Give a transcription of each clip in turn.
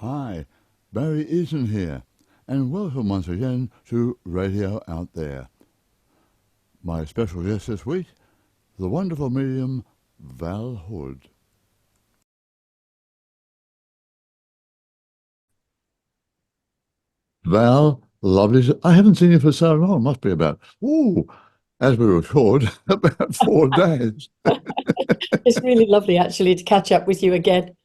Hi, Barry Eaton here, and welcome once again to Radio Out There. My special guest this week, the wonderful medium Val Hood. Val, lovely. I haven't seen you for so long. Must be about, as we record, about 4 days. It's really lovely actually to catch up with you again.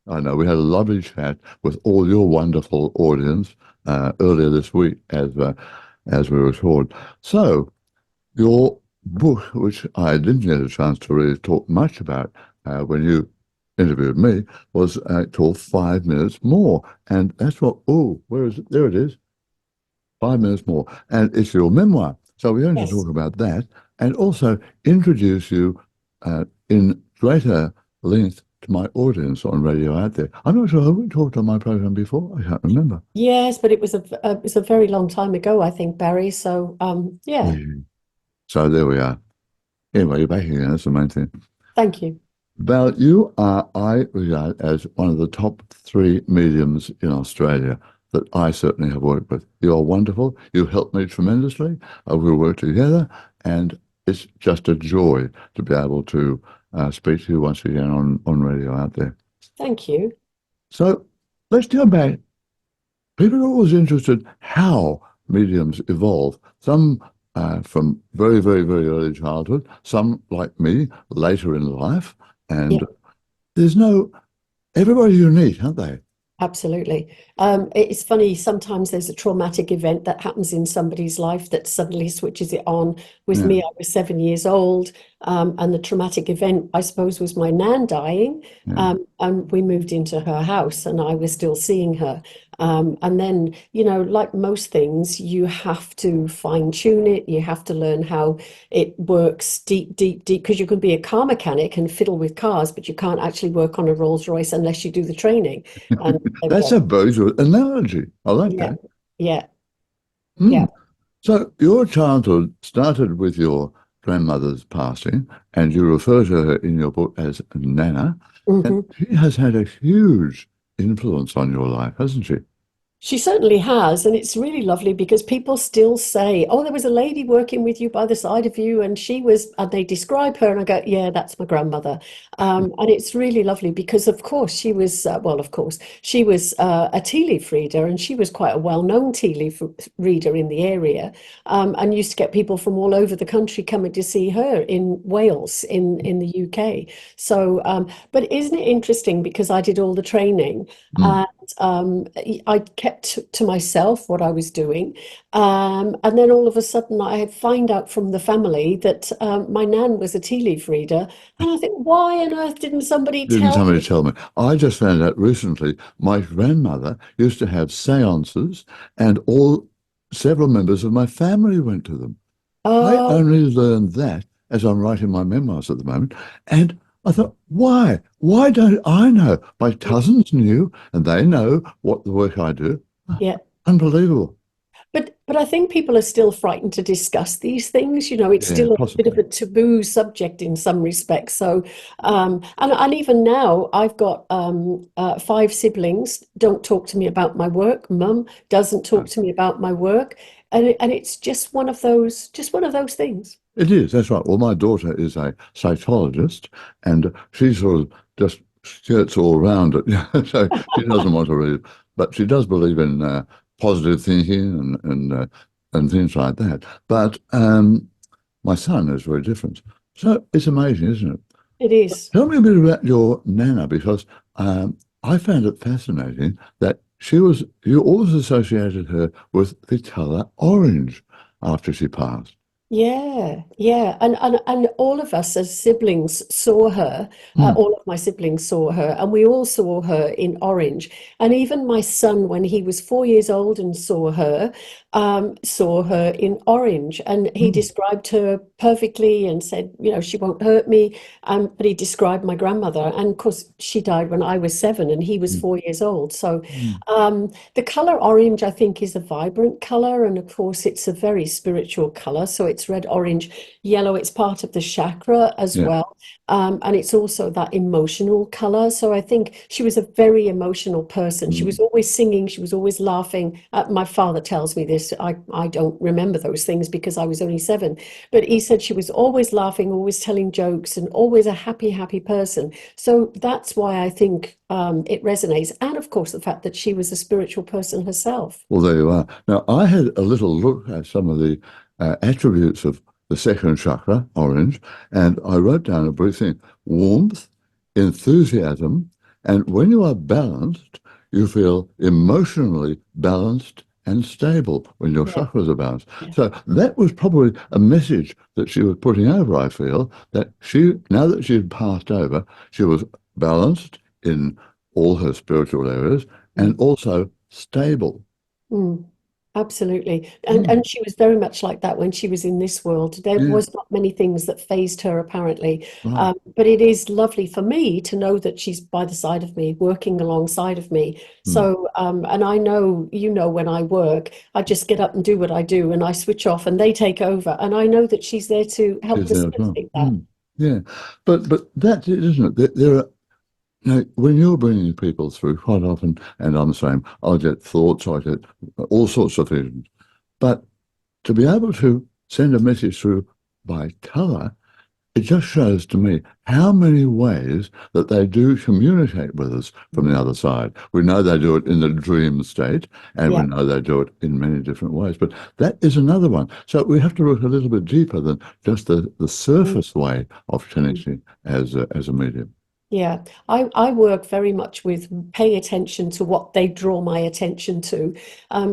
I know we had a lovely chat with all your wonderful audience earlier this week as we record. So, your book, which I didn't get a chance to really talk much about when you interviewed me, was called 5 Minutes More. And that's what, where is it? There it is, 5 minutes more. And it's your memoir. So we're going to Yes. talk about that and also introduce you in greater length to my audience on Radio Out There. I'm not sure, have we talked on my program before? I can't remember. Yes, but it was a very long time ago, I think, Barry. So yeah, Yeah. So there we are. Anyway, you're back again. That's the main thing. thank you. Val, you are, I regard, as one of the top three mediums in Australia that I certainly have worked with. You are wonderful. You helped me tremendously. We work together, and it's just a joy to be able to speak to you once again on Radio Out There. Thank you. So let's go back. People are always interested how mediums evolve. Some from very, very, very early childhood, some like me later in life, Yeah. and there's no, everybody's unique, aren't they? Absolutely. It's funny, sometimes there's a traumatic event that happens in somebody's life that suddenly switches it on. With Yeah, me, I was 7 years old, and the traumatic event, I suppose, was my nan dying. yeah. And we moved into her house, and I was still seeing her. And then, like most things, you have to fine tune it. You have to learn how it works deep, deep, deep, because you can be a car mechanic and fiddle with cars, but you can't actually work on a Rolls Royce unless you do the training. And there we That's go. a very good analogy. I like Yeah, that. yeah, Hmm. yeah. So your childhood started with your grandmother's passing, and you refer to her in your book as Nana, and Hmm. she has had a huge influence on your life, hasn't she? She certainly has, and it's really lovely because people still say, "Oh, there was a lady working with you by the side of you, and she was," and they describe her, and I go, "Yeah, that's my grandmother." And it's really lovely because, of course, she was, well, of course, she was a tea leaf reader, and she was quite a well-known tea leaf reader in the area, and used to get people from all over the country coming to see her in Wales, in the UK. So, but isn't it interesting because I did all the training. Mm. Um, I kept to myself what I was doing. And then all of a sudden, I had find out from the family that my nan was a tea leaf reader. And I think, why on earth didn't somebody Didn't tell somebody me? tell me? I just found out recently my grandmother used to have seances, and all several members of my family went to them. I Oh, only learned that as I'm writing my memoirs at the moment. And I thought, why? Why don't I know? My cousins knew, and they know what the work I do. yeah. Unbelievable. But I think people are still frightened to discuss these things. It's Yeah, still a bit of possibly. a taboo subject in some respects. So, and even now, I've got five siblings. Don't talk to me about my work. Mum doesn't talk to me about my work, and it's just one of those things. It is, that's right. Well, my daughter is a psychologist, and she sort of just skirts all around it. So she doesn't want to read, but she does believe in positive thinking and things like that. But my son is very different. So it's amazing, isn't it? It is. Tell me a bit about your nana, because I found it fascinating that you always associated her with the colour orange after she passed. Yeah, yeah, and all of us as siblings saw her. Hmm. All of my siblings saw her, and we all saw her in orange. And even my son, when he was 4 years old and saw her in orange. And he Hmm. described her perfectly and said, she won't hurt me. But he described my grandmother, and of course, she died when I was 7, and he was Hmm. 4 years old. So, Hmm. the color orange, I think, is a vibrant color, and of course, it's a very spiritual color. So it's red, orange, yellow. It's part of the chakra as Yeah. well. And it's also that emotional color. So I think she was a very emotional person. She Mm. was always singing, she was always laughing. My father tells me this. I don't remember those things because I was only 7. But he said she was always laughing, always telling jokes, and always a happy, happy person. So that's why I think it resonates. And of course, the fact that she was a spiritual person herself. Well, there you are. Now, I had a little look at some of the attributes of the second chakra, orange, and I wrote down a brief thing: warmth, enthusiasm, and when you are balanced, you feel emotionally balanced and stable when your Yeah, chakras are balanced. yeah. So that was probably a message that she was putting over, I feel, that she, now that she had passed over, she was balanced in all her spiritual areas and Mm. also stable. Mm, absolutely. Mm, And she was very much like that when she was in this world. There yeah, was not many things that fazed her, apparently. right. But it is lovely for me to know that she's by the side of me, working alongside of me. Mm, So, and I know, when I work, I just get up and do what I do and I switch off and they take over. And I know that she's there to help she's there as well. facilitate that. Mm, yeah, but that's it, isn't it? There are, when you're bringing people through, quite often, and I'm the same, I get thoughts, I get all sorts of things. But to be able to send a message through by colour, it just shows to me how many ways that they do communicate with us from the other side. We know they do it in the dream state, and we Yeah. know they do it in many different ways. But that is another one. So we have to look a little bit deeper than just the Mm. surface way of connecting as a medium. Yeah, I work very much with pay attention to what they draw my attention to.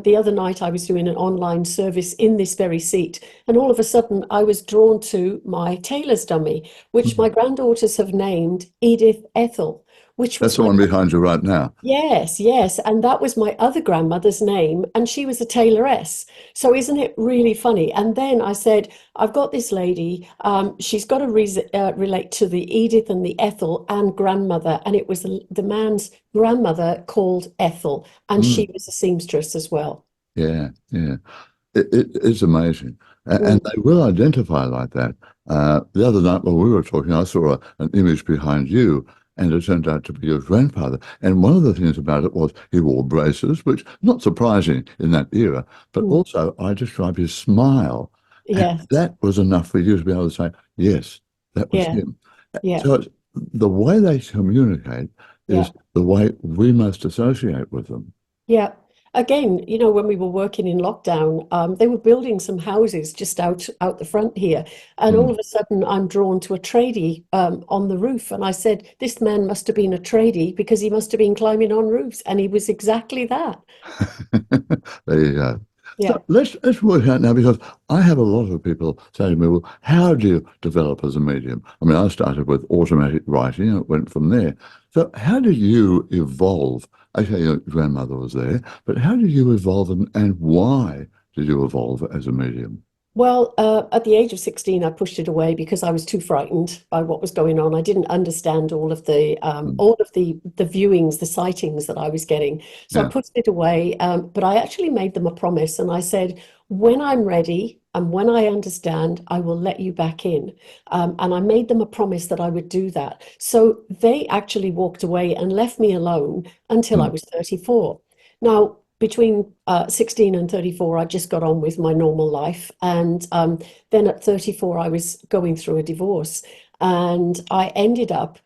The other night I was doing an online service in this very seat, and all of a sudden I was drawn to my tailor's dummy, which my Mhm. granddaughters have named Edith Ethel, which That's was the my one behind you right now. Yes, yes. And that was my other grandmother's name, and she was a tailoress. So isn't it really funny? And then I said, I've got this lady, she's got to relate to the Edith and the Ethel and grandmother. And it was the man's grandmother called Ethel, and Mm, she was a seamstress as well. yeah, yeah. It's amazing. And Mm, they will identify like that. The other night when we were talking, I saw an image behind you, and it turned out to be your grandfather. And one of the things about it was he wore braces, which not surprising in that era, but mm. also I described his smile. And Yeah, that was enough for you to be able to say, yes, that was yeah, him. yeah, So the way they communicate yeah. is the way we must associate with them. Yeah. Again, when we were working in lockdown, they were building some houses just out the front here. And all Mm. of a sudden, I'm drawn to a tradie on the roof. And I said, this man must have been a tradie because he must have been climbing on roofs. And he was exactly that. There you go. Yeah. So let's work out now because I have a lot of people say to me, "Well, how do you develop as a medium?" I mean, I started with automatic writing and it went from there. So how did you evolve? Okay, your grandmother was there, but how did you evolve and why did you evolve as a medium? Well, at the age of 16, I pushed it away because I was too frightened by what was going on. I didn't understand Mm, all of the viewings, the sightings that I was getting. So I yeah. pushed it away. But I actually made them a promise, and I said, when I'm ready and when I understand, I will let you back in. And I made them a promise that I would do that. So they actually walked away and left me alone until I Mm, was 34. Now, between 16 and 34, I just got on with my normal life. And then at 34, I was going through a divorce. And I ended up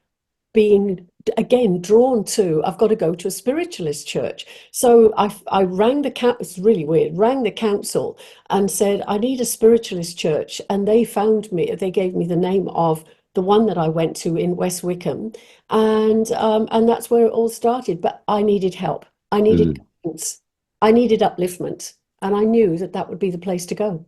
being, again, drawn to, I've got to go to a spiritualist church. So I rang the council, it's really weird, rang the council and said, I need a spiritualist church. And they found me, they gave me the name of the one that I went to in West Wickham. And that's where it all started. But I needed help. I it needed is. guidance. I needed upliftment. And I knew that that would be the place to go.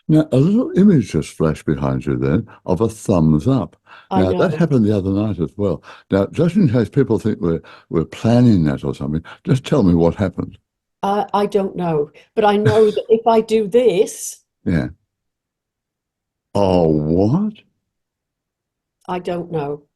Now, a little image just flashed behind you then of a thumbs up. I Now, that know. happened the other night as well. Now, just in case people think we're planning that or something, just tell me what happened. I don't know. But I know that if I do this, Yeah. Oh, what? I don't know.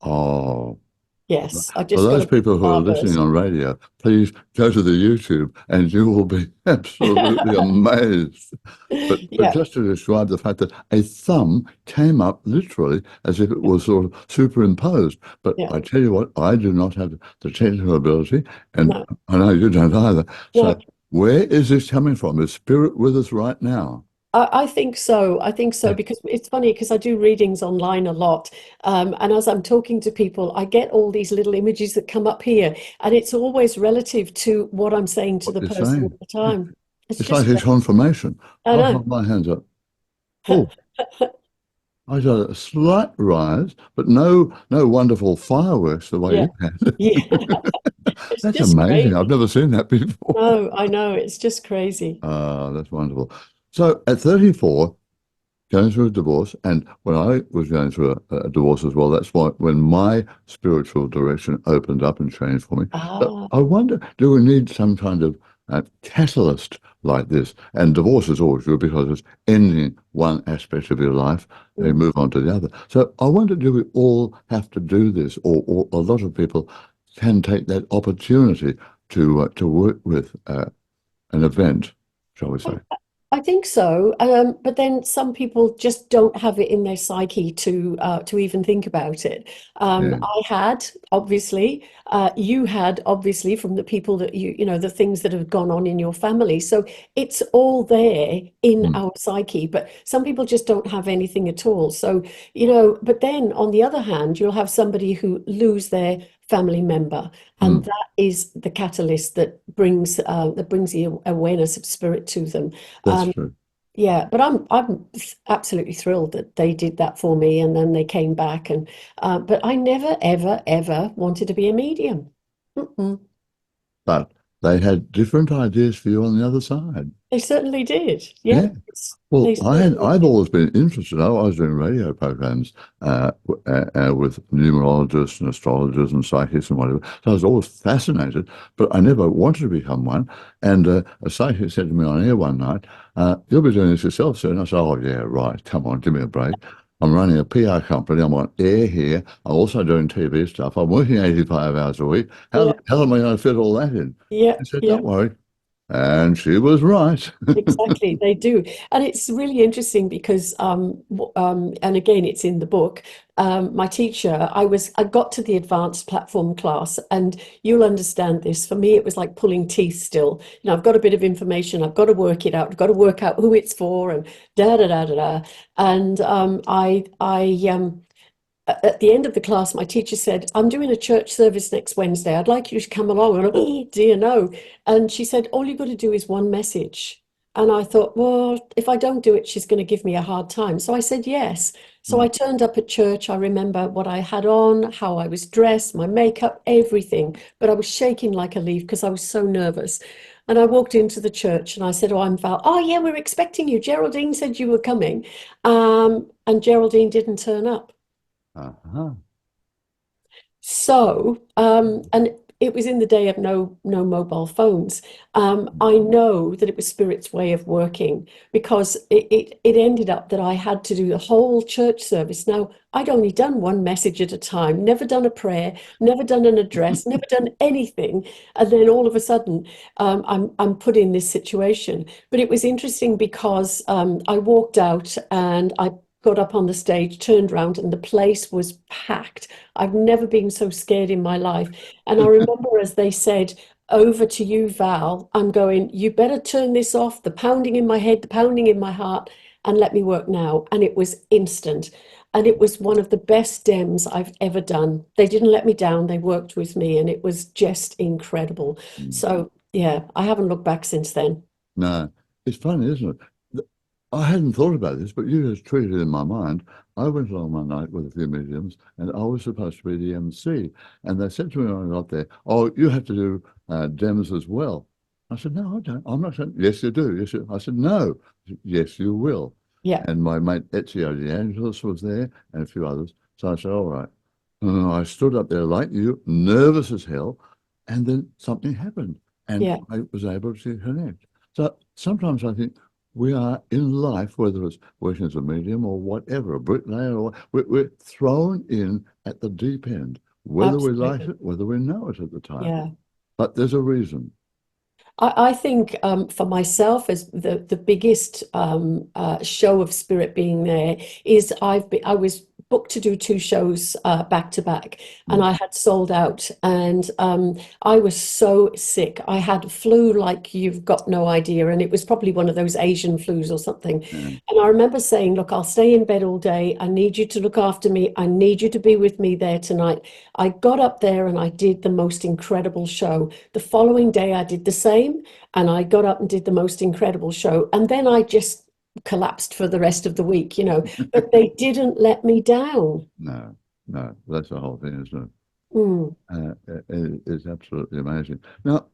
Oh. Yes, I For just got those to put people the who are bar listening first. on radio, please go to the YouTube and you will be absolutely amazed. But Yeah, just to describe the fact that a thumb came up literally as if it was sort of superimposed. But yeah, I tell you what, I do not have the technical ability, and no, I know you don't either. So no. where is this coming from? Is spirit with us right now? I think so. I think so because it's funny because I do readings online a lot. And as I'm talking to people, I get all these little images that come up here, and it's always relative to what I'm saying to What the you're person at saying? the time. It's It's like just it's great. confirmation. I I'll know. hold my hands up. Oh, I got a slight rise, but no wonderful fireworks the way Yeah. you had. Yeah. It's That's just amazing. I've crazy. never seen that before. No, I know. It's just crazy. Ah, that's wonderful. So at 34, going through a divorce, and when I was going through a divorce as well, that's why when my spiritual direction opened up and changed for me. But Ah, I wonder, do we need some kind of catalyst like this? And divorce is always good because it's ending one aspect of your life and you mm. move on to the other. So I wonder, do we all have to do this, or a lot of people can take that opportunity to work with an event, shall we say? I think so, but then some people just don't have it in their psyche to even think about it. Yeah. I had, obviously, you had, obviously, from the people that you know, the things that have gone on in your family. So it's all there in Mm, our psyche, but some people just don't have anything at all. So, you know, but then on the other hand, you'll have somebody who lose their family member, and mm. that is the catalyst that brings the awareness of spirit to them. That's Um, true. yeah, but I'm absolutely thrilled that they did that for me, and then they came back, and but I never, ever, ever wanted to be a medium. Mm-mm. But they had different ideas for you on the other side. They certainly did. Yeah, Yeah. Well, they certainly I've did. always been interested. I was doing radio programs with numerologists and astrologers and psychics and whatever. So I was always fascinated, but I never wanted to become one. And a psychic said to me on air one night, "You'll be doing this yourself soon." I said, "Oh yeah, right. Come on, give me a break. I'm running a PR company. I'm on air here. I'm also doing TV stuff. I'm working 85 hours a week. How the Yeah, hell am I going to fit all that in?" yeah, He said, yeah. "Don't worry." And she was right. Exactly, they do. And it's really interesting because and again it's in the book. My teacher, I got to the advanced platform class, and you'll understand this. For me, it was like pulling teeth still. You know, I've got a bit of information, I've got to work it out, I've got to work out who it's for and da da da da da. And at the end of the class, my teacher said, "I'm doing a church service next Wednesday. I'd like you to come along." And oh dear, no. And she said, "All you've got to do is one message." And I thought, well, if I don't do it, she's going to give me a hard time. So I said yes. So I turned up at church. I remember what I had on, how I was dressed, my makeup, everything. But I was shaking like a leaf because I was so nervous. And I walked into the church and I said, "Oh, I'm Val. Oh, yeah, we're expecting you. Geraldine said you were coming." And Geraldine didn't turn up. Uh-huh. So, and it was in the day of no mobile phones. I know that it was Spirit's way of working because it ended up that I had to do the whole church service. Now, I'd only done one message at a time, never done a prayer, never done an address, never done anything. And then all of a sudden, I'm put in this situation. But it was interesting because I walked out and I got up on the stage, turned around, and the place was packed. I've never been so scared in my life. And I remember as they said, "Over to you, Val." I'm going, "You better turn this off, the pounding in my head, the pounding in my heart, and let me work now." And it was instant. And it was one of the best dems I've ever done. They didn't let me down. They worked with me, and it was just incredible. Mm. So, yeah, I haven't looked back since then. No, it's funny, isn't it? I hadn't thought about this, but you just treated it in my mind. I went along one night with a few mediums, and I was supposed to be the MC. And they said to me when I got there, "Oh, you have to do demos as well." I said, "No, I don't. I'm not saying." "Yes, you do." Yes, I said, "No." "Yes, you will." Yeah, And my mate Ezio De Angelis was there, and a few others. So I said, "All right." I stood up there like you, nervous as hell, and then something happened, and yeah, I was able to connect. So sometimes I think we are in life, whether it's working as a medium or whatever, a bricklayer, or we're thrown in at the deep end. whether we like Absolutely. it, whether we know it at the time. Yeah. But there's a reason. I think for myself, as the biggest show of spirit being there is I was booked to do two shows back to back, and Mm. I had sold out, and I was so sick. I had flu like you've got no idea, and it was probably one of those Asian flus or something. Yeah. And I remember saying, "Look, I'll stay in bed all day. I need you to look after me. I need you to be with me there tonight." I got up there and I did the most incredible show. The following day, I did the same, and I got up and did the most incredible show. And then I just collapsed for the rest of the week, but they didn't let me down. No, no, that's the whole thing, isn't it? Mm, It's absolutely amazing. Now,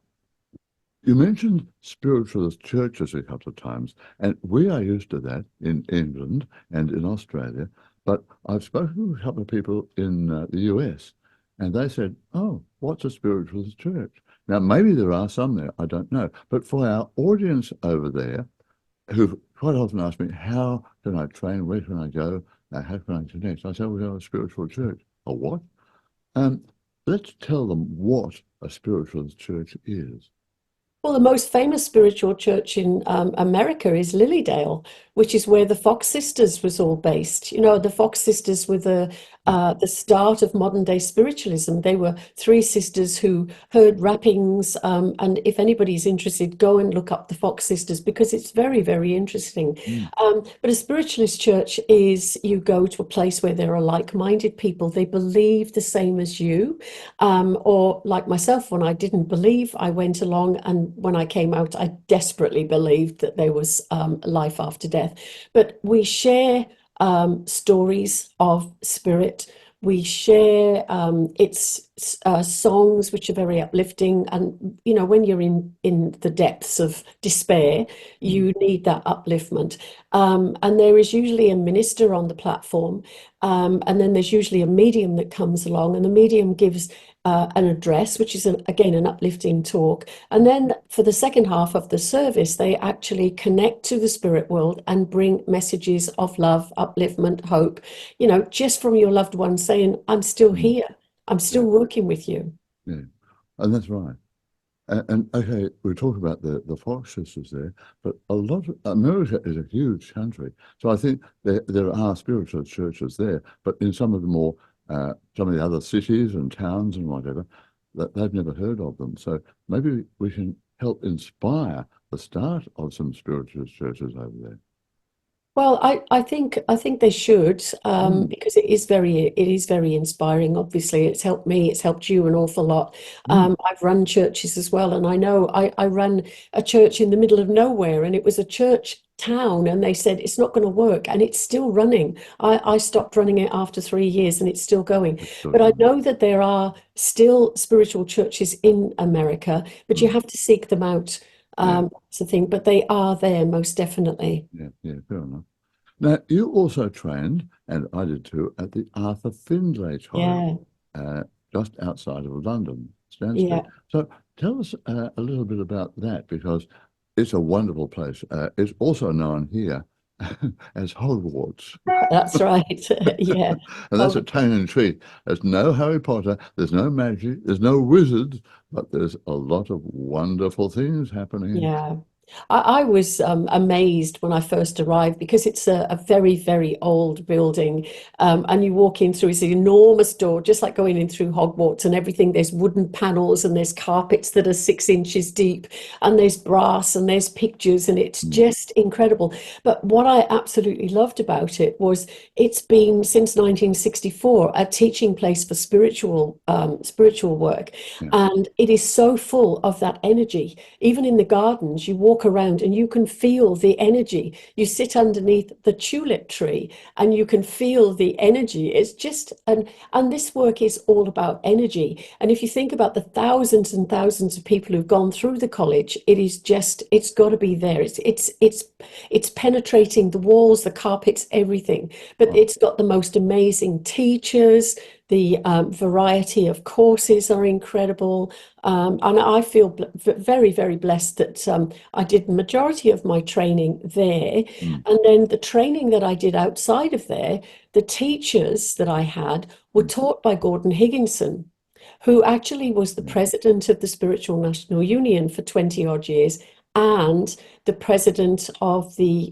you mentioned spiritualist churches a couple of times, and we are used to that in England and in Australia. But I've spoken to a couple of people in the US, and they said, "Oh, what's a spiritualist church?" Now, maybe there are some there, I don't know. But for our audience over there, who quite often ask me, "How can I train? Where can I go? How can I connect?" I say, "We go to a spiritual church." A what? Um, let's tell them what a spiritualist church is. Well, the most famous spiritual church in America is Lilydale, which is where the Fox Sisters was all based. The Fox Sisters were the start of modern day spiritualism. They were three sisters who heard rappings, and if anybody's interested, go and look up the Fox Sisters because it's very, very interesting. Mm. But a spiritualist church is you go to a place where there are like-minded people. They believe the same as you. Or like myself, when I didn't believe, I went along, and when I came out, I desperately believed that there was life after death. But we share stories of spirit. We share its songs, which are very uplifting. And when you're in the depths of despair, Mm. you need that upliftment. And there is usually a minister on the platform, and then there's usually a medium that comes along, and the medium gives an address, which is again an uplifting talk. And then for the second half of the service, they actually connect to the spirit world and bring messages of love, upliftment, hope, just from your loved one saying, "I'm still Mm. here. I'm Yeah, still working with you." yeah, and that's right. And okay, we talk about the Fox sisters there, but a lot of America is a huge country, so I think there are spiritual churches there, but in some of the more some of the other cities and towns and whatever, that they've never heard of them. So maybe we can help inspire the start of some spiritual churches over there. Well, I think they should, Mm. because it is very inspiring. Obviously, it's helped me, it's helped you an awful lot. Mm. I've run churches as well, and I know I ran a church in the middle of nowhere, and it was a church town, and they said it's not going to work, and it's still running. I stopped running it after 3 years, and it's still going. It's still But I going. know that there are still spiritual churches in America, but you Mm. have to seek them out. Yeah, That's the thing, but they are there most definitely. yeah, yeah, fair enough. Now, you also trained, and I did too, at the Arthur Findlay College, Yeah. uh, just outside of London, Stansted. Yeah, So tell us a little bit about that because it's a wonderful place. It's also known here as Hogwarts. that's right. Yeah. And that's a Oh, tongue in cheek. There's no Harry Potter, there's no magic, there's no wizards, but there's a lot of wonderful things happening. yeah. I was amazed when I first arrived because it's a very, very old building. And you walk in through this enormous door, just like going in through Hogwarts and everything. There's wooden panels and there's carpets that are 6 inches deep, and there's brass and there's pictures, and it's Mm. just incredible. But what I absolutely loved about it was it's been since 1964 a teaching place for spiritual work. Yeah. And it is so full of that energy. Even in the gardens, you walk around and you can feel the energy. You sit underneath the tulip tree and you can feel the energy. It's just and this work is all about energy. And if you think about the thousands and thousands of people who've gone through the college, it's got to be there. It's penetrating the walls, the carpets, everything. But Oh, it's got the most amazing teachers. The variety of courses are incredible. And I feel very, very blessed that I did the majority of my training there. Mm, And then the training that I did outside of there, the teachers that I had were mm, taught by Gordon Higginson, who actually was the yeah. president of the Spiritual National Union for 20 odd years and the president of the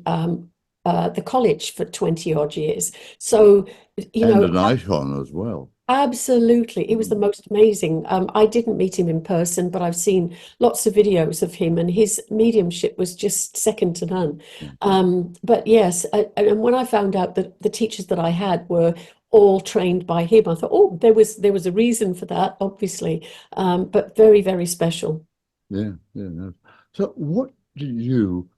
college for 20 odd years. So, you And know, an icon as well. absolutely. It was the Mm, most amazing. I didn't meet him in person, but I've seen lots of videos of him, and his mediumship was just second to none. yeah. But yes, and when I found out that the teachers that I had were all trained by him, I thought, oh, there was a reason for that, obviously. But very, very special. Yeah, yeah. No. So what do you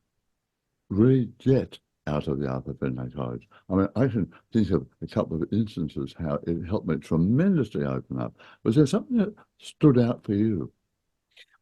really get out of the Arthur Findlay College? I mean, I can think of a couple of instances how it helped me tremendously open up. Was there something that stood out for you?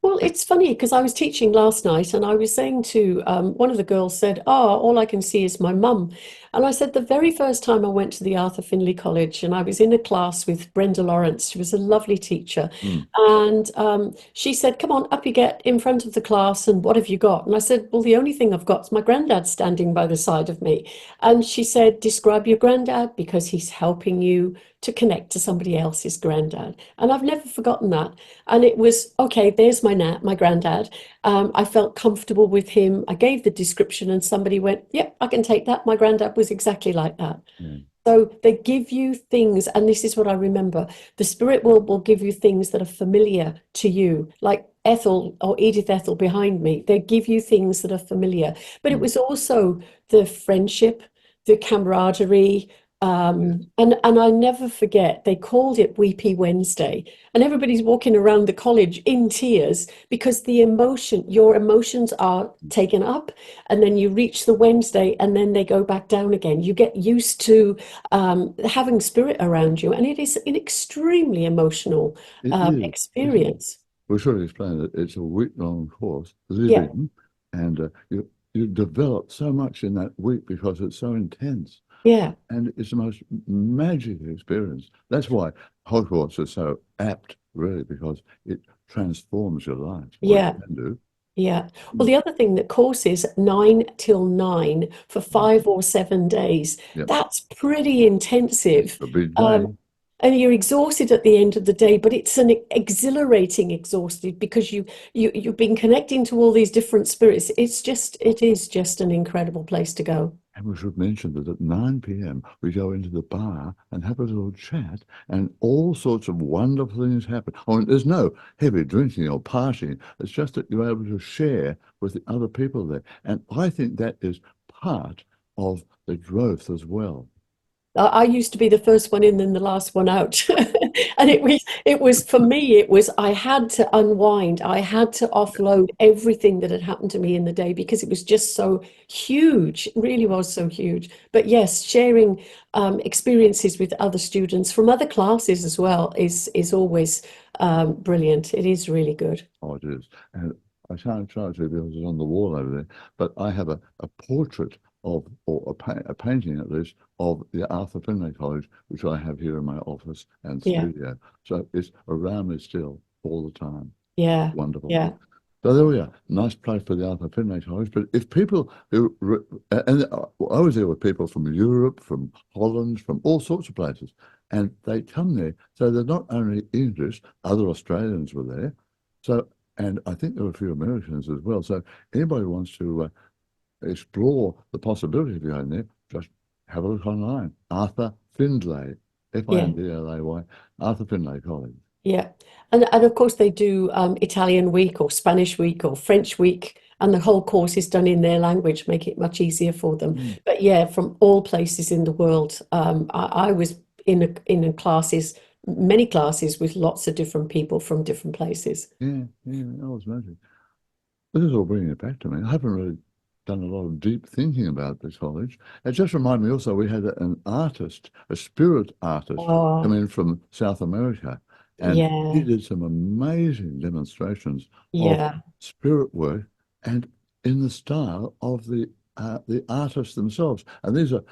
Well, it's funny because I was teaching last night and I was saying to one of the girls said, "Oh, all I can see is my mum." And I said, the very first time I went to the Arthur Findlay College and I was in a class with Brenda Lawrence, she was a lovely teacher. Mm, And she said, "Come on, up you get in front of the class and what have you got?" And I said, "Well, the only thing I've got is my granddad standing by the side of me." And she said, "Describe your granddad because he's helping you to connect to somebody else's granddad." And I've never forgotten that. And it was, okay, there's my granddad. I felt comfortable with him. I gave the description and somebody went, "Yep, I can take that. My granddad was exactly like that." yeah. So they give you things, and this is what I remember. The spirit world will give you things that are familiar to you, like Ethel or Edith Ethel behind me. They give you things that are familiar. But it Mm, was also the friendship, the camaraderie. yes. And I never forget, they called it Weepy Wednesday, and everybody's walking around the college in tears because your emotions are taken up, and then you reach the Wednesday, and then they go back down again. You get used to having spirit around you, and it is an extremely emotional It is, isn't it? experience. We should explain that it's a week-long course, Yeah, living, and you develop so much in that week because it's so intense. yeah, And it's the most magic experience. That's why Hogwarts is so apt, really, because it transforms your life, or it yeah. can do. Yeah. Well, Mm. the other thing that courses 9 till 9 for 5 or 7 days, Yep, that's pretty intensive. a big day. Um, and you're exhausted at the end of the day, but it's an exhilarating exhausted because you've been connecting to all these different spirits. It is just an incredible place to go. And we should mention that at 9 p.m. we go into the bar and have a little chat, and all sorts of wonderful things happen. I mean, there's no heavy drinking or partying. It's just that you're able to share with the other people there. And I think that is part of the growth as well. I used to be the first one in and the last one out. And it was for me, it was I had to unwind. I had to offload everything that had happened to me in the day because it was just so huge. It really was so huge. But yes, sharing experiences with other students from other classes as well is always brilliant. It is really good. Oh, it is. And I can't show it to you because it's on the wall over there, but I have a portrait of, or a painting at least, of the Arthur Findlay College, which I have here in my office and Yeah, studio. So it's around me still all the time. yeah, Wonderful. yeah, So there we are. Nice place for the Arthur Findlay College. But if people who, and I was there with people from Europe, from Holland, from all sorts of places, and they come there. So they're not only English, other Australians were there. So, and I think there were a few Americans as well. So anybody wants to explore the possibility of going there, just have a look online. Arthur Findlay, yeah. Findlay, Arthur Findlay College. Yeah. And of course they do Italian week or Spanish week or French week, and the whole course is done in their language, make it much easier for them. Mm. But yeah, from all places in the world. I was in classes, many classes with lots of different people from different places. Yeah, yeah, that was magic. This is all bringing it back to me. I haven't really done a lot of deep thinking about this college. It just reminded me also we had an artist, a spirit artist, come Oh, in from South America, and he yeah, did some amazing demonstrations of yeah. spirit work and in the style of the artists themselves. And these are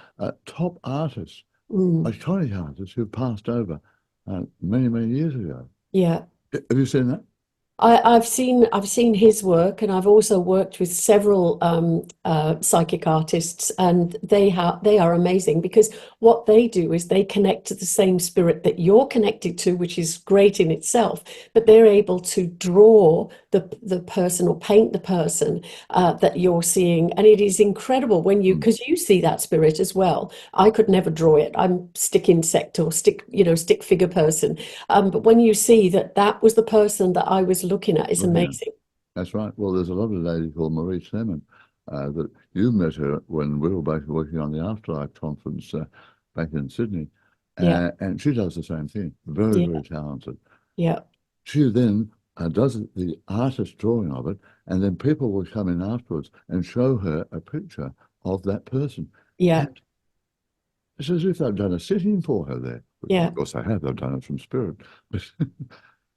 top artists, Mm, iconic artists who've passed over. many, many years ago. Yeah. Have you seen that? I've seen his work, and I've also worked with several psychic artists, and they are amazing because what they do is they connect to the same spirit that you're connected to, which is great in itself. But they're able to draw the person or paint the person that you're seeing, and it is incredible when you Mm. because you see that spirit as well. I could never draw it. I'm stick insect or stick figure person. But when you see that that was the person that I was looking at, it's Looking at. amazing. That's right. Well, there's a lovely lady called Marie Sherman that you met her when we were both working on the Afterlife conference back in Sydney. Yeah, And she does the same thing. Very, yeah, very talented. yeah, She then does the artist drawing of it, and then people will come in afterwards and show her a picture of that person. yeah, And it's as if they've done a sitting for her there, which of yeah, course they have, they've done it from spirit.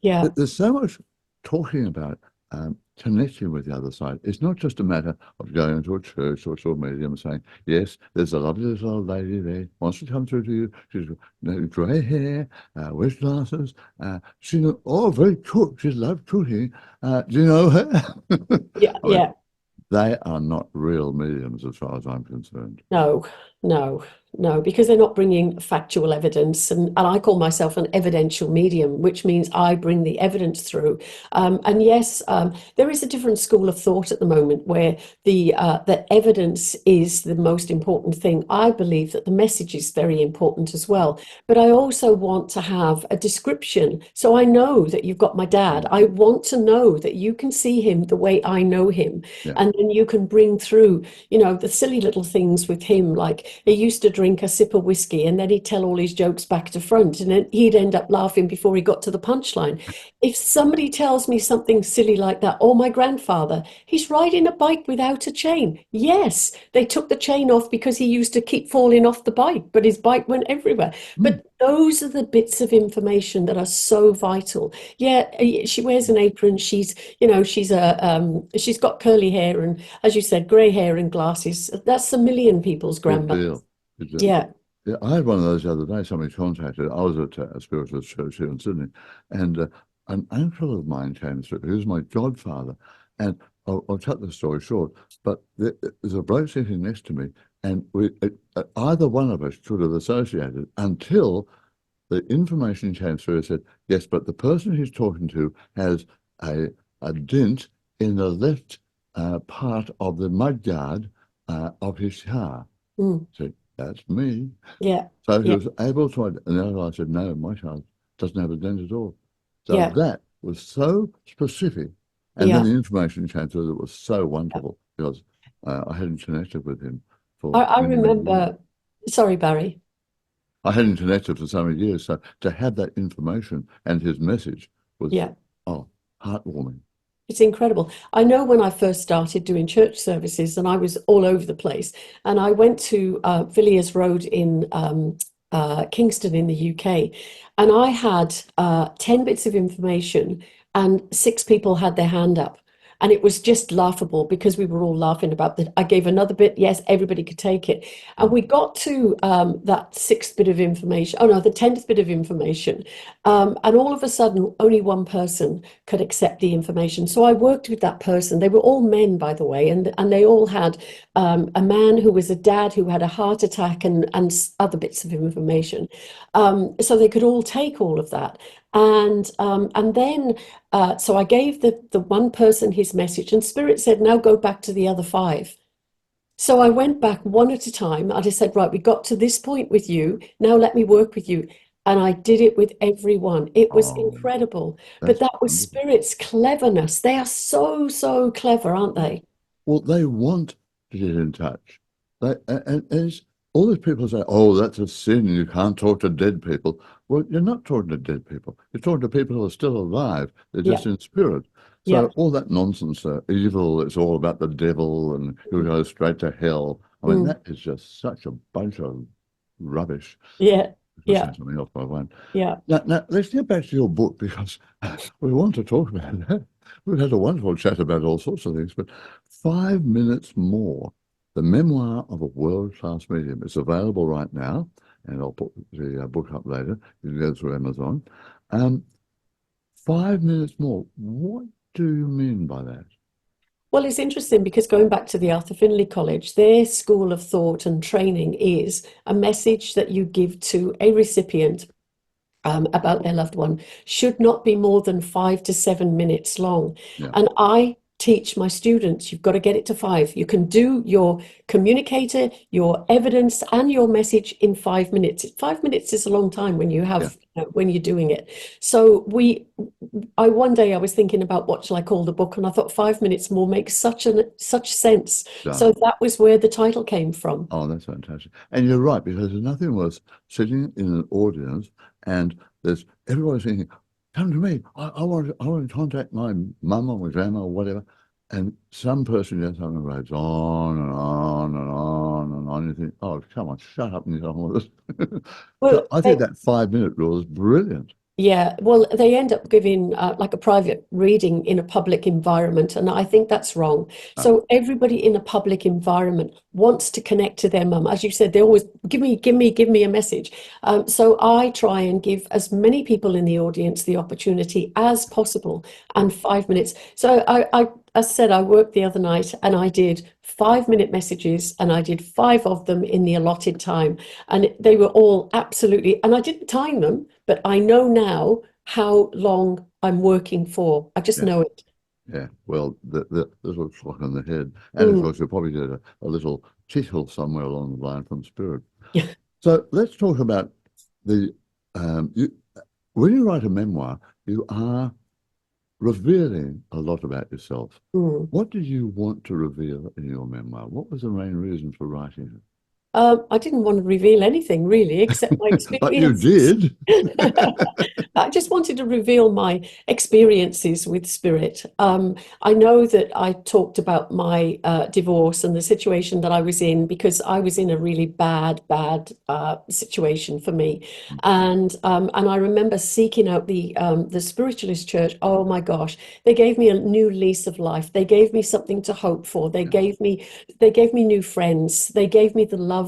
yeah, There's so much talking about connecting with the other side. It's not just a matter of going into a church or to a medium and saying, yes, there's a lovely little old lady there, wants to come through to you. She's grey hair, wears glasses. She's very cook. She loves cooking. Do you know her? yeah, I mean, yeah. they are not real mediums as far as I'm concerned. No, no, no, because they're not bringing factual evidence. And I call myself an evidential medium, which means I bring the evidence through. And yes, there is a different school of thought at the moment where the evidence is the most important thing. I believe that the message is very important as well. But I also want to have a description. So I know that you've got my dad. Mm. I want to know that you can see him the way I know him. Yeah. And then you can bring through the silly little things with him, like he used to drink a sip of whiskey and then he'd tell all his jokes back to front, and then he'd end up laughing before he got to the punchline. If somebody tells me something silly like that, or my grandfather, he's riding a bike without a chain. Yes, they took the chain off because he used to keep falling off the bike, but his bike went everywhere. Mm. But those are the bits of information that are so vital. Yeah, she wears an apron. She's got curly hair and, as you said, grey hair and glasses. That's a million people's Good grandmothers. deal. Good deal. Yeah, Yeah, I had one of those the other day. Somebody contacted. I was at a spiritualist church here in Sydney, and an uncle of mine came through. He was my godfather, and I'll cut the story short. But there's a bloke sitting next to me, and either one of us should have associated until the information came through and said, yes, but the person he's talking to has a dent in the left part of the mudguard of his car. mm, So that's me. yeah, So he yeah, was able to, and the other guy said, no, my child doesn't have a dent at all. So yeah, that was so specific. And then yeah. the information came through that was so wonderful because I hadn't connected with him I, for I many, many years. remember. Sorry, Barry. I hadn't connected for so many years. So to have that information and his message was, Yeah. oh, heartwarming. It's incredible. I know when I first started doing church services, and I was all over the place, and I went to Villiers Road in Kingston in the UK, and I had 10 bits of information, and six people had their hand up. And it was just laughable because we were all laughing about that. I gave another bit, yes, everybody could take it. And Mm. we got to that sixth bit of information, oh no, the 10th bit of information. And all of a sudden, only one person could accept the information. So I worked with that person. They were all men, by the way, and they all had a man who was a dad who had a heart attack and other bits of information. So they could all take all of that. And then so I gave the one person his message, and Spirit said, now go back to the other five. So I went back one at a time. I just said, right, we got to this point with you. Now let me work with you. And I did it with everyone. It was Oh, incredible. But that's that was wonderful. Spirit's cleverness. They are so, so clever, aren't they? Well, they want to get in touch. And it's, all these people say, oh, that's a sin. You can't talk to dead people. Well, you're not talking to dead people. You're talking to people who are still alive. They're Yeah, just in spirit. yeah, So all that nonsense, evil, it's all about the devil and you'll go straight to hell. I mean, mm, that is just such a bunch of rubbish. yeah, I was yeah, saying something else, but I won't. yeah. Now, let's get back to your book because we want to talk about that. We've had a wonderful chat about all sorts of things, but 5 minutes more, the memoir of a world-class medium is available right now. and I'll put the book up later. You can go through Amazon. Um, 5 minutes more. What do you mean by that? Well, it's interesting because going back to the Arthur Findlay College, their school of thought and training is a message that you give to a recipient about their loved one should not be more than 5 to 7 minutes long. Yeah, And I teach my students, you've got to get it to five. You can do your communicator, your evidence, and your message in 5 minutes. 5 minutes is a long time when you yeah, have, when you're doing it. So one day I was thinking about what shall I call the book, and I thought 5 minutes more makes such sense. done. So that was where the title came from. Oh, that's fantastic. And you're right, because there's nothing worse sitting in an audience and there's everybody saying, come to me. I want to contact my mum or my grandma or whatever. And some person just goes on and on and on and on. You think, oh, come on, shut up and get on with this. So Well, I think that 5 minute rule is brilliant. yeah, well, they end up giving like a private reading in a public environment, and I think that's wrong. Oh, So everybody in a public environment wants to connect to their mum. As you said, they always give me a message. So I try and give as many people in the audience the opportunity as possible, and 5 minutes. So as I said, I worked the other night and I did 5 minute messages, and I did five of them in the allotted time, and they were all absolutely, and I didn't time them. But I know now how long I'm working for. I just yeah. know it. Yeah, well, the little clock on the head. And of Mm. course, you'll probably get a little tickle somewhere along the line from spirit. Yeah. So let's talk about the, you, when you write a memoir, you are revealing a lot about yourself. Mm. What did you want to reveal in your memoir? What was the main reason for writing I didn't want to reveal anything really, except my it? But you experiences. did. I just wanted to reveal my experiences with spirit. I know that I talked about my divorce and the situation that I was in because I was in a really bad situation for me, and I remember seeking out the spiritualist church. Oh my gosh, they gave me a new lease of life. They gave me something to hope for. They gave me new friends. They gave me the love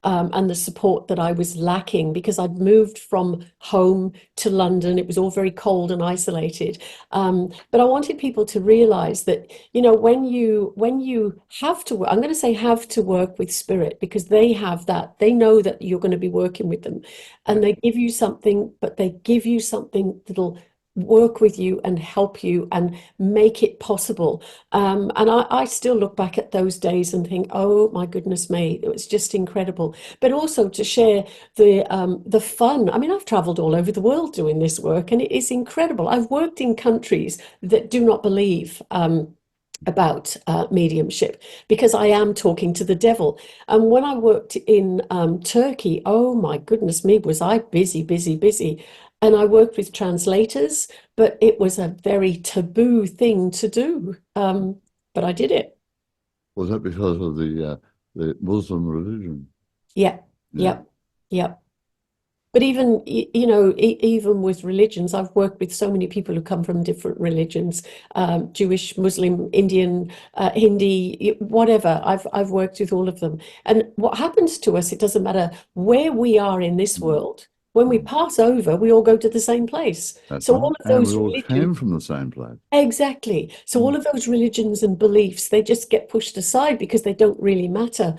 and the support that I was lacking because I'd moved from home to London. It was all very cold and isolated. But I wanted people to realize that, when you have to work, I'm going to say have to work with spirit because they have that. They know that you're going to be working with them, Yeah. and they give you something, but they give you something that'll work with you and help you and make it possible. And I still look back at those days and think, oh my goodness me, it was just incredible. But also to share the fun. I mean, I've traveled all over the world doing this work, and it is incredible. I've worked in countries that do not believe. About mediumship because I am talking to the devil. And when I worked in Turkey, oh my goodness me, was I busy, busy, busy. And I worked with translators, but it was a very taboo thing to do. But I did it. Was that because of the Muslim religion? Yeah, Yeah. yeah, yeah. But even, even with religions, I've worked with so many people who come from different religions, Jewish, Muslim, Indian, Hindi, whatever. I've worked with all of them. And what happens to us, it doesn't matter where we are in this Mm. world. When we Mm. pass over, we all go to the same place. That's So right. all of And we those all religions, came from the same place. exactly. So Mm. all of those religions and beliefs, they just get pushed aside because they don't really matter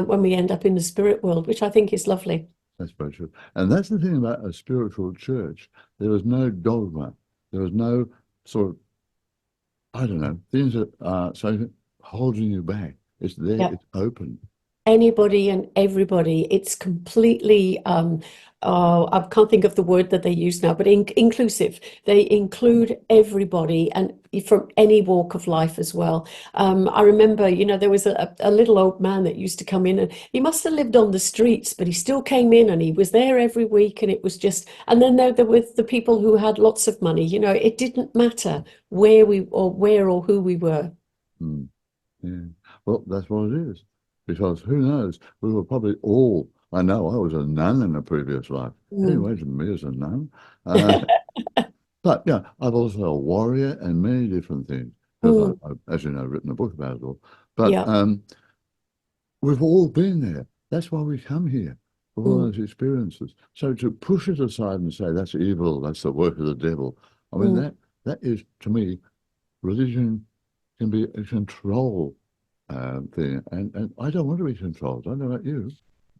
when we end up in the spirit world, which I think is lovely. That's very true. And that's the thing about a spiritual church. There was no dogma. There was no sort of, I don't know, things that are so holding you back. It's there, Yeah. it's open. Anybody and everybody. It's completely, oh, I can't think of the word that they use now, but inclusive. They include everybody and from any walk of life as well. I remember, there was a little old man that used to come in, and he must have lived on the streets, but he still came in and he was there every week. And it was just, and then there were the people who had lots of money. It didn't matter where or who we were. Mm. Yeah. Well, that's what it is. Because who knows? We were probably all, I know I was a nun in a previous life. Can you Mm. imagine me as a nun? Uh, but yeah, I've also a warrior and many different things. Because Mm. as you know, written a book about it all. But Yeah. we've all been there. That's why we come here. of all mm, those experiences. So to push it aside and say that's evil, that's the work of the devil, I mean mm. that is to me, religion can be a control thing, and I don't want to be controlled. I don't know about you.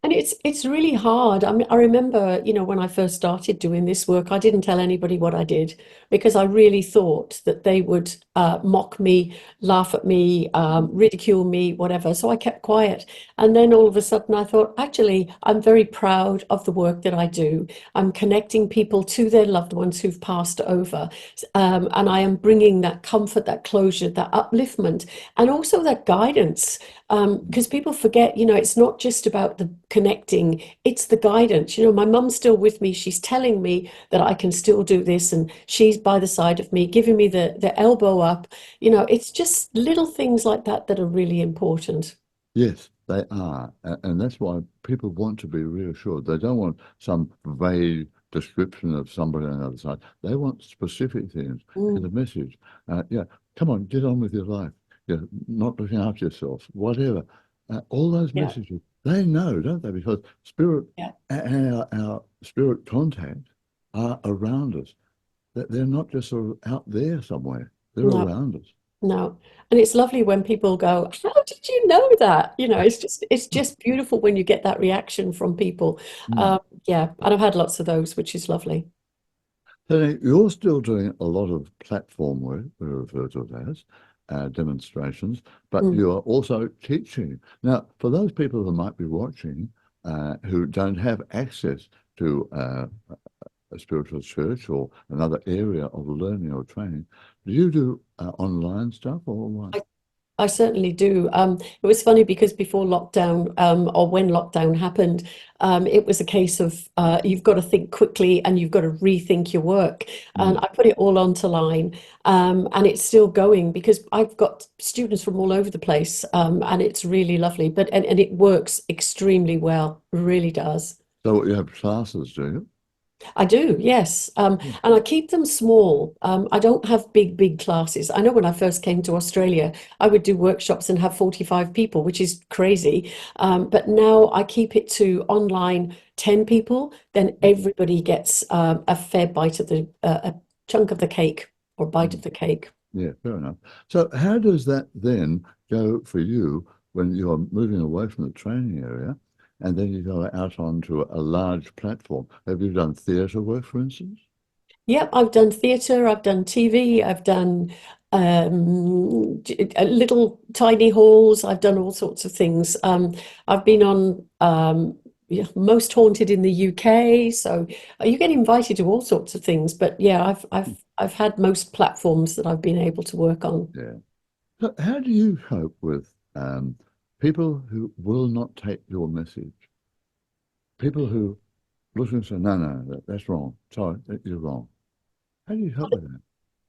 And it's really hard. I mean, I remember, when I first started doing this work, I didn't tell anybody what I did because I really thought that they would mock me, laugh at me, ridicule me, whatever. So I kept quiet. And then all of a sudden I thought, actually, I'm very proud of the work that I do. I'm connecting people to their loved ones who've passed over. And I am bringing that comfort, that closure, that upliftment, and also that guidance. Because people forget, it's not just about the connecting, it's the guidance. My mum's still with me. She's telling me that I can still do this, and she's by the side of me, giving me the elbow up. It's just little things like that that are really important. Yes, they are. And that's why people want to be reassured. They don't want some vague description of somebody on the other side. They want specific things in the Mm, message. Yeah, come on, get on with your life. Yeah, not looking after yourself, whatever. All those yeah, messages, they know, don't they? Because spirit yeah. and our spirit contact are around us. They're not just sort of out there somewhere. They're No, around us. no. And it's lovely when people go, "How did you know that?" It's just beautiful when you get that reaction from people. Mm. Um, yeah, and I've had lots of those, which is lovely. So now you're still doing a lot of platform work, we refer to it as demonstrations, but Mm. you're also teaching. Now, for those people who might be watching who don't have access to a spiritual church or another area of learning or training, do you do online stuff or what? I certainly do. It was funny because before lockdown, or when lockdown happened, it was a case of you've got to think quickly and you've got to rethink your work. And Mm. I put it all onto line, and it's still going because I've got students from all over the place, and it's really lovely. And it works extremely well, really does. So you have classes, do you? I do, yes. Mm. And I keep them small. I don't have big classes. I know when I first came to Australia, I would do workshops and have 45 people, which is crazy. But now I keep it to online 10 people, then everybody gets a fair bite of a chunk of the cake or bite of Mm. the cake. Yeah, fair enough. So how does that then go for you when you're moving away from the training area and then you go out onto a large platform? Have you done theatre work, for instance? Yep, I've done theatre, I've done TV, I've done little tiny halls, I've done all sorts of things. I've been on yeah, Most Haunted in the UK, so you get invited to all sorts of things. But yeah, I've had most platforms that I've been able to work on. Yeah. So how do you cope with people who will not take your message? People who look and say, no, no, that's wrong. Sorry, you're wrong. How do you cope with that?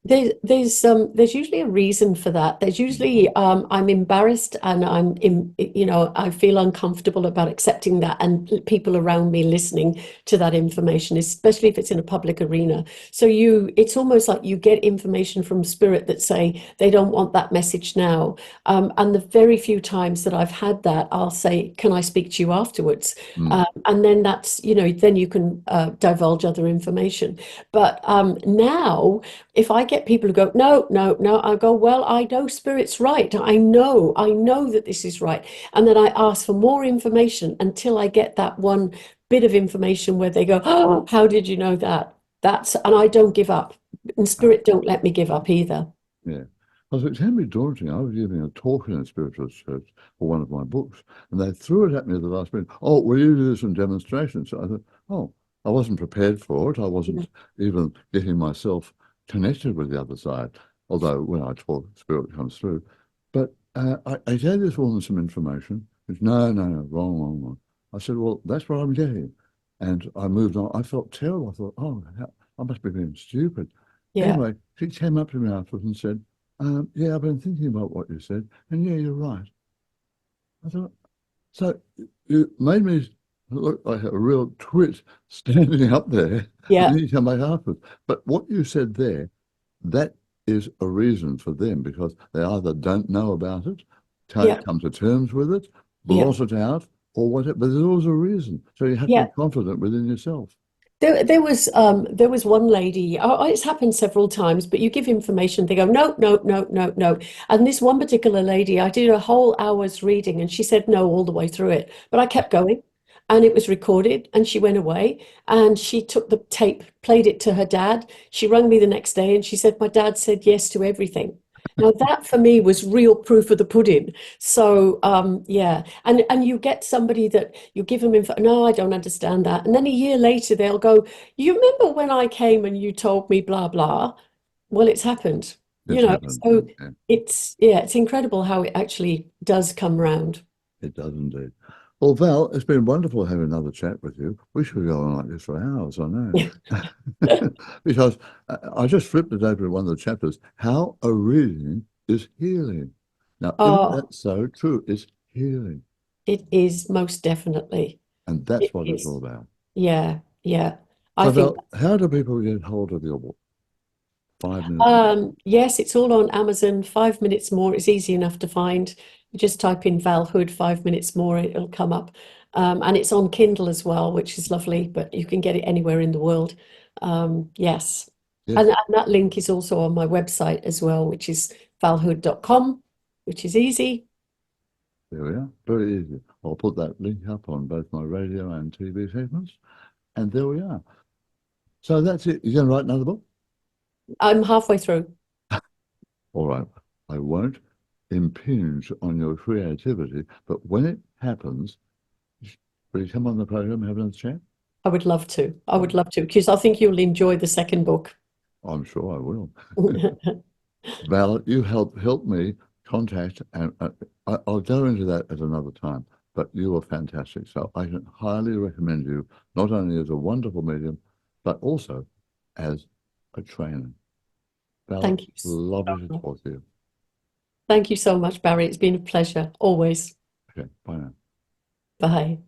There's usually a reason for that. There's usually I'm embarrassed and I feel uncomfortable about accepting that and people around me listening to that information, especially if it's in a public arena. So it's almost like you get information from spirit that say they don't want that message now. And the very few times that I've had that, I'll say, "Can I speak to you afterwards?" Mm. And then then you can divulge other information. But now, if I get people who go, "No, no, no," I go, "Well, I know spirit's right. I know that this is right." And then I ask for more information until I get that one bit of information where they go, "Oh, how did you know that?" And I don't give up. And spirit don't let me give up either. Yeah. Because it can be daunting. I was giving a talk in a spiritual church for one of my books, and they threw it at me at the last minute. Oh, will you do some demonstrations? So I thought, oh, I wasn't prepared for it. I wasn't even getting myself connected with the other side, although when I talk, spirit comes through. But I gave this woman some information. She said, no, no, no, wrong, wrong, wrong. I said, well, that's what I'm getting. And I moved on. I felt terrible. I thought, oh, I must be being stupid. Yeah, Anyway, she came up to me afterwards and said, yeah, I've been thinking about what you said, and yeah, you're right. I thought, so you made me look like a real twit standing up there, and yeah, then you come back afterwards. But what you said there, that is a reason for them because they either don't know about it, can't yeah, come to terms with it, yeah. blot it out, or whatever. But there's always a reason. So you have to Yeah. be confident within yourself. There was one lady, it's happened several times, but you give information, they go, no, no, no, no, no. And this one particular lady, I did a whole hour's reading and she said no all the way through it. But I kept going and it was recorded and she went away and she took the tape, played it to her dad. She rang me the next day and she said, my dad said yes to everything. Now that for me was real proof of the pudding. So yeah, and you get somebody that you give them info. No, I don't understand that. And then a year later, they'll go, "You remember when I came and you told me blah blah?" Well, it's happened, you It's know. happened. So Yeah, it's incredible how it actually does come round. it does indeed. Well, Val, it's been wonderful having another chat with you. We should go on like this for hours, I know. Because I just flipped it over to one of the chapters. How a reading is healing. Now, isn't Oh, that so true? It's healing. it is most definitely. And that's It what it's all is. about. Yeah, yeah. I So, think. Val, how do people get hold of your book? 5 minutes more. Yes, it's all on Amazon. 5 minutes more. It's easy enough to find. You just type in Val Hood 5 minutes more, it'll come up. And it's on Kindle as well, which is lovely, but you can get it anywhere in the world. Yes. Yes, And that link is also on my website as well, which is valhood.com, which is easy. there we are. Very easy. I'll put that link up on both my radio and TV segments. And there we are. So that's it. You're going to write another book? I'm halfway through. All right. I won't impinge on your creativity, but when it happens, will you come on the program and have another chat? I would love to. I Oh, would love to, because I think you'll enjoy the second book. I'm sure I will. Val, you help me contact, and I'll go into that at another time. But you are fantastic, so I can highly recommend you not only as a wonderful medium, but also as a trainer. Val, Thank you so lovely to much. talk to you. Thank you so much, Barry. It's been a pleasure, always. Okay, bye now. Bye.